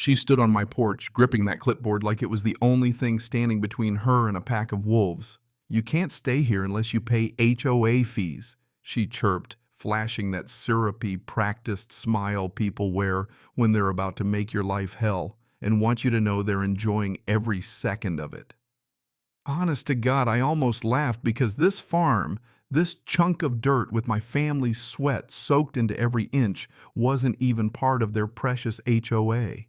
She stood on my porch, gripping that clipboard like it was the only thing standing between her and a pack of wolves. "You can't stay here unless you pay HOA fees," she chirped, flashing that syrupy, practiced smile people wear when they're about to make your life hell and want you to know they're enjoying every second of it. Honest to God, I almost laughed because this farm, this chunk of dirt with my family's sweat soaked into every inch, wasn't even part of their precious HOA.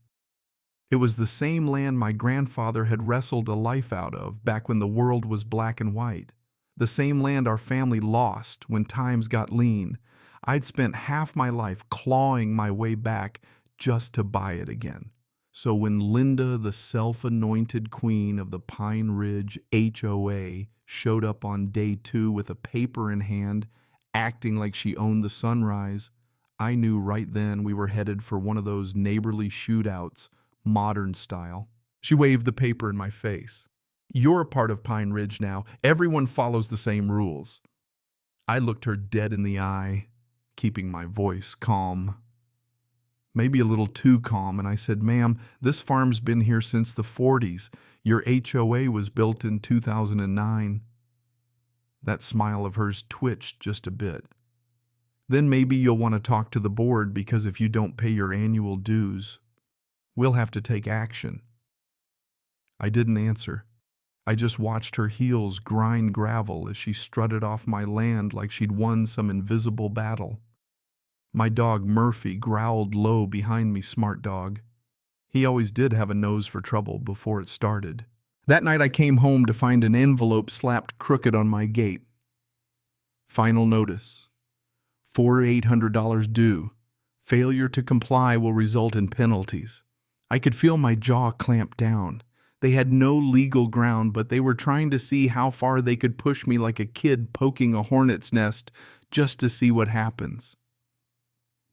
It was the same land my grandfather had wrestled a life out of back when the world was black and white. The same land our family lost when times got lean. I'd spent half my life clawing my way back just to buy it again. So when Linda, the self-anointed queen of the Pine Ridge HOA, showed up on day 2 with a paper in hand, acting like she owned the sunrise, I knew right then we were headed for one of those neighborly shootouts, modern style. She waved the paper in my face. "You're a part of Pine Ridge now. Everyone follows the same rules." I looked her dead in the eye, keeping my voice calm. Maybe a little too calm, and I said, "Ma'am, this farm's been here since the 40s. Your HOA was built in 2009. That smile of hers twitched just a bit. "Then maybe you'll want to talk to the board, because if you don't pay your annual dues, we'll have to take action." I didn't answer. I just watched her heels grind gravel as she strutted off my land like she'd won some invisible battle. My dog Murphy growled low behind me, smart dog. He always did have a nose for trouble before it started. That night I came home to find an envelope slapped crooked on my gate. Final notice. $4,800 due. Failure to comply will result in penalties. I could feel my jaw clamp down. They had no legal ground, but they were trying to see how far they could push me like a kid poking a hornet's nest just to see what happens.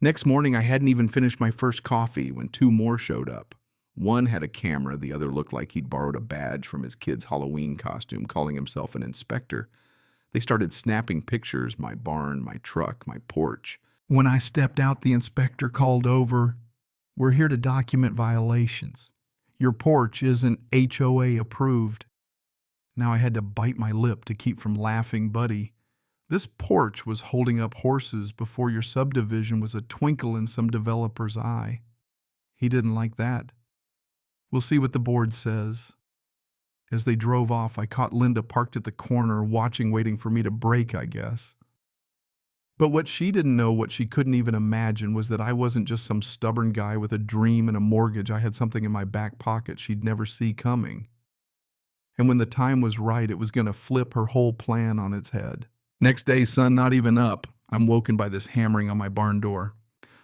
Next morning, I hadn't even finished my first coffee when 2 more showed up. One had a camera, the other looked like he'd borrowed a badge from his kid's Halloween costume, calling himself an inspector. They started snapping pictures, my barn, my truck, my porch. When I stepped out, the inspector called over, "We're here to document violations. Your porch isn't HOA approved." Now I had to bite my lip to keep from laughing. "Buddy, this porch was holding up horses before your subdivision was a twinkle in some developer's eye." He didn't like that. "We'll see what the board says." As they drove off, I caught Linda parked at the corner, waiting for me to break, I guess. But what she didn't know, what she couldn't even imagine, was that I wasn't just some stubborn guy with a dream and a mortgage. I had something in my back pocket she'd never see coming. And when the time was right, it was going to flip her whole plan on its head. Next day, sun not even up, I'm woken by this hammering on my barn door.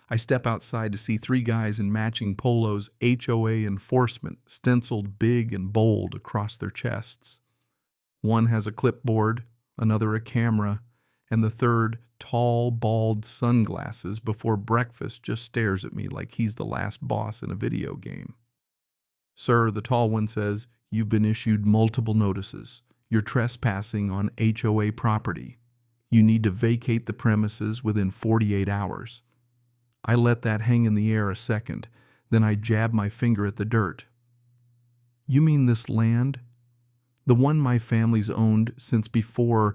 I step outside to see 3 guys in matching polos, HOA enforcement, stenciled big and bold across their chests. One has a clipboard, another a camera, and the third, tall, bald sunglasses before breakfast, just stares at me like he's the last boss in a video game. "Sir," the tall one says, "you've been issued multiple notices. You're trespassing on HOA property. You need to vacate the premises within 48 hours. I let that hang in the air a second, then I jabbed my finger at the dirt. "You mean this land? The one my family's owned since before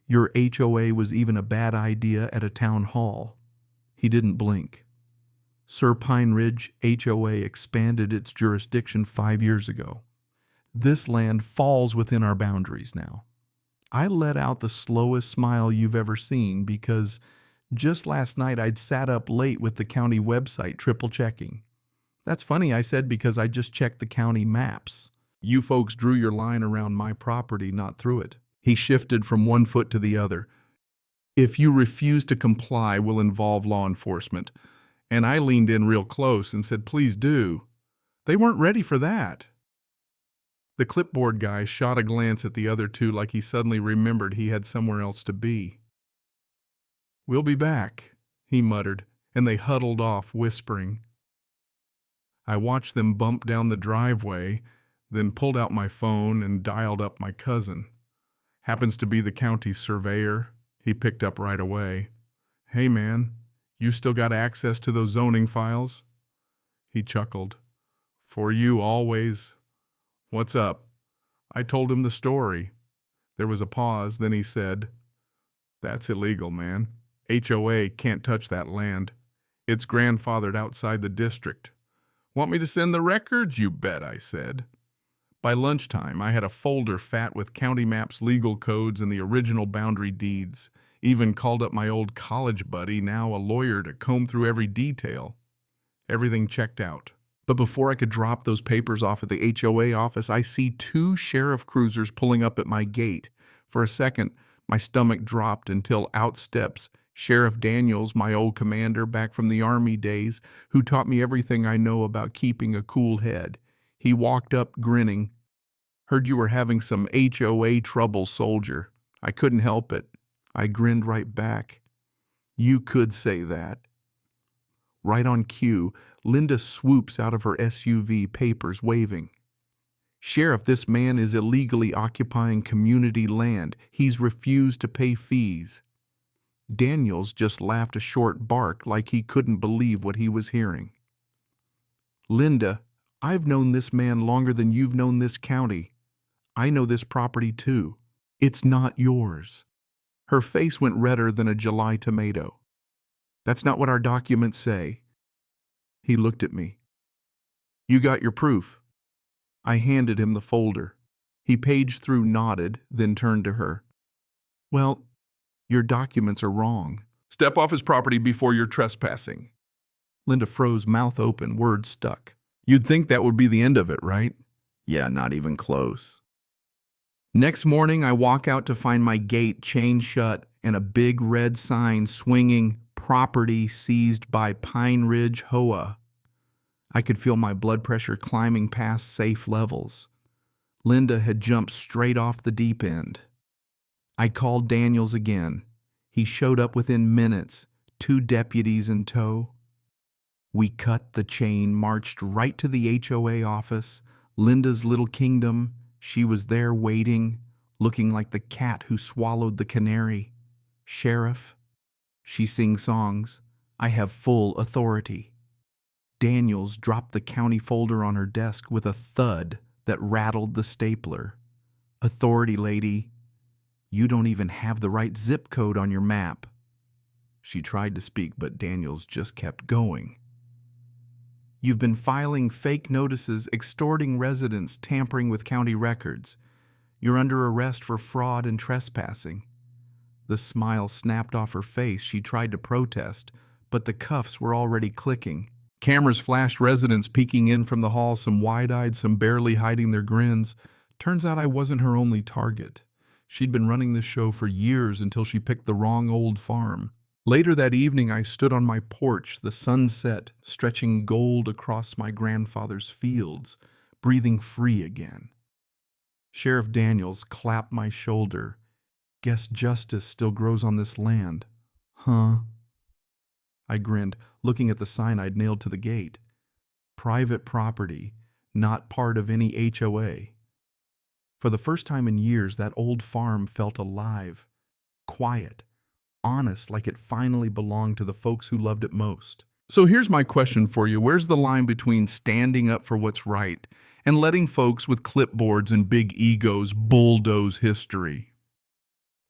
your HOA was even a bad idea at a town hall?" He didn't blink. "Sir, Pine Ridge HOA expanded its jurisdiction 5 years ago. This land falls within our boundaries now." I let out the slowest smile you've ever seen because just last night I'd sat up late with the county website triple checking. "That's funny," I said, "because I just checked the county maps. You folks drew your line around my property, not through it." He shifted from one foot to the other. "If you refuse to comply, will involve law enforcement." And I leaned in real close and said, "Please do." They weren't ready for that. The clipboard guy shot a glance at the other 2 like he suddenly remembered he had somewhere else to be. "We'll be back," he muttered, and they huddled off, whispering. I watched them bump down the driveway, then pulled out my phone and dialed up my cousin. Happens to be the county surveyor. He picked up right away. "Hey man, you still got access to those zoning files?" He chuckled. For you always. What's up? I told him the story. There was a pause, then he said, That's illegal, man. HOA can't touch that land. It's grandfathered outside the district. Want me to send the records? You bet, I said. By lunchtime, I had a folder fat with county maps, legal codes, and the original boundary deeds. Even called up my old college buddy, now a lawyer, to comb through every detail. Everything checked out. But before I could drop those papers off at the HOA office, I see two sheriff cruisers pulling up at my gate. For a second, my stomach dropped until out steps Sheriff Daniels, my old commander back from the Army days, who taught me everything I know about keeping a cool head. He walked up, grinning. Heard you were having some HOA trouble, soldier. I couldn't help it. I grinned right back. You could say that. Right on cue, Linda swoops out of her SUV, papers waving. Sheriff, this man is illegally occupying community land. He's refused to pay fees. Daniels just laughed a short bark like he couldn't believe what he was hearing. Linda, I've known this man longer than you've known this county. I know this property too. It's not yours. Her face went redder than a July tomato. That's not what our documents say. He looked at me. You got your proof. I handed him the folder. He paged through, nodded, then turned to her. Well, your documents are wrong. Step off his property before you're trespassing. Linda froze, mouth open, words stuck. You'd think that would be the end of it, right? Yeah, not even close. Next morning, I walk out to find my gate chained shut and a big red sign swinging, property seized by Pine Ridge HOA. I could feel my blood pressure climbing past safe levels. Linda had jumped straight off the deep end. I called Daniels again. He showed up within minutes, 2 deputies in tow. We cut the chain, marched right to the HOA office, Linda's little kingdom. She was there waiting, looking like the cat who swallowed the canary. Sheriff, she sings songs. I have full authority. Daniels dropped the county folder on her desk with a thud that rattled the stapler. Authority, lady. You don't even have the right zip code on your map. She tried to speak, but Daniels just kept going. You've been filing fake notices, extorting residents, tampering with county records. You're under arrest for fraud and trespassing. The smile snapped off her face. She tried to protest, but the cuffs were already clicking. Cameras flashed, residents peeking in from the hall, some wide-eyed, some barely hiding their grins. Turns out I wasn't her only target. She'd been running this show for years until she picked the wrong old farm. Later that evening, I stood on my porch, the sunset stretching gold across my grandfather's fields, breathing free again. Sheriff Daniels clapped my shoulder. Guess justice still grows on this land. Huh? I grinned, looking at the sign I'd nailed to the gate. Private property, not part of any HOA. For the first time in years, that old farm felt alive, quiet, honest, like it finally belonged to the folks who loved it most. So here's my question for you. Where's the line between standing up for what's right and letting folks with clipboards and big egos bulldoze history?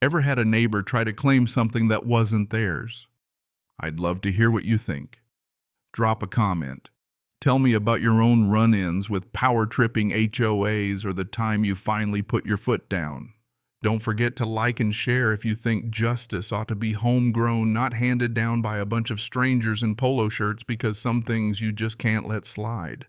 Ever had a neighbor try to claim something that wasn't theirs? I'd love to hear what you think. Drop a comment. Tell me about your own run-ins with power-tripping HOAs or the time you finally put your foot down. Don't forget to like and share if you think justice ought to be homegrown, not handed down by a bunch of strangers in polo shirts, because some things you just can't let slide.